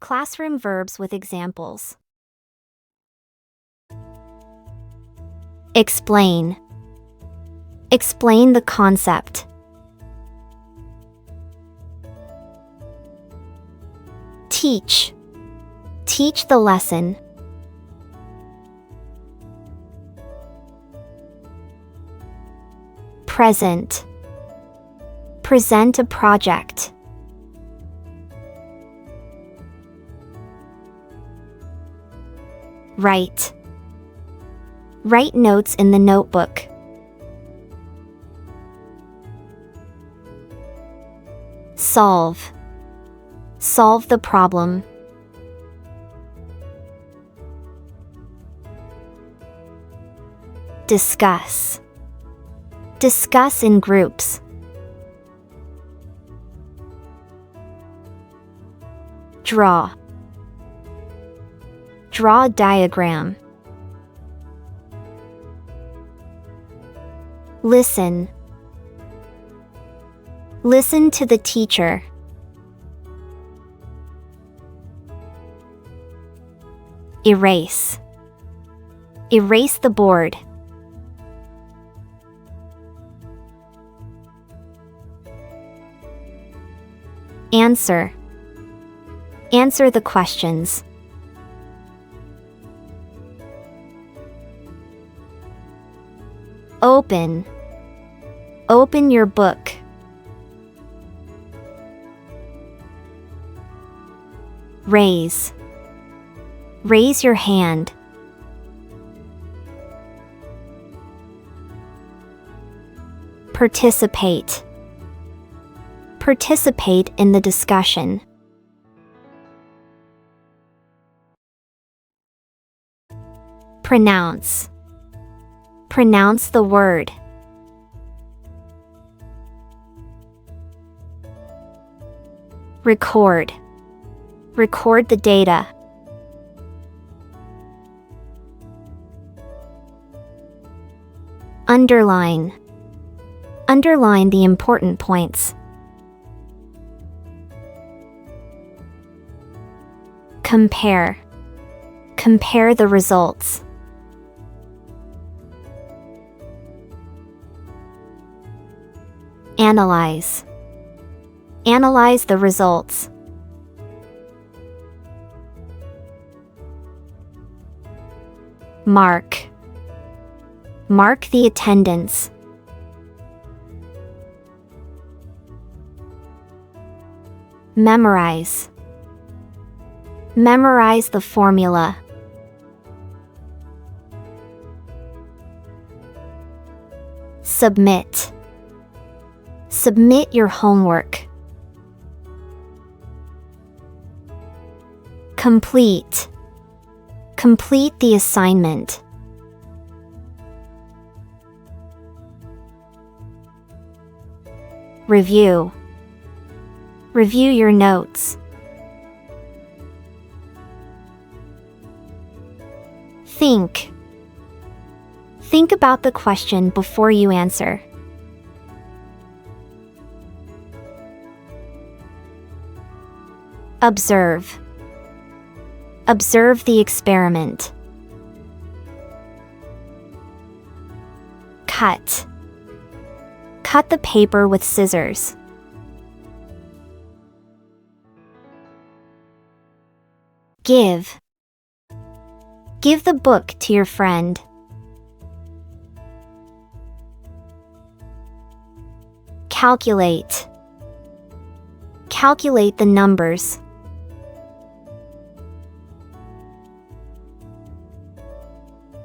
Classroom verbs with examples. Explain. Explain the concept. Teach. Teach the lesson. Present. Present a project. Write. Write notes in the notebook. Solve. Solve the problem. Discuss. Discuss in groups. Draw. Draw a diagram. Listen. Listen to the teacher. Erase. Erase the board. Answer. Answer the questions. Open. Open your book. Raise. Raise your hand. Participate. Participate in the discussion. Pronounce. Pronounce the word. Record. Record the data. Underline. Underline the important points. Compare. Compare the results. Analyze. Analyze the results. Mark. Mark the attendance. Memorize. Memorize the formula. Submit. Submit your homework. Complete. Complete the assignment. Review. Review your notes. Think. Think about the question before you answer. Observe. Observe the experiment. Cut. Cut the paper with scissors. Give. Give the book to your friend. Calculate. Calculate the numbers.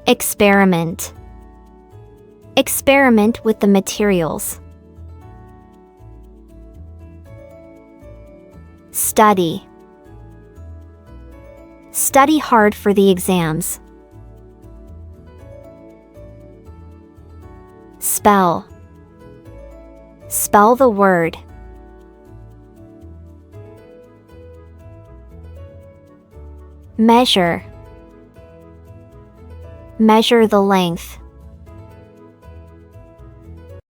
Experiment. Experiment with the materials. Study. Study hard for the exams. Spell. Spell the word. Measure. Measure the length.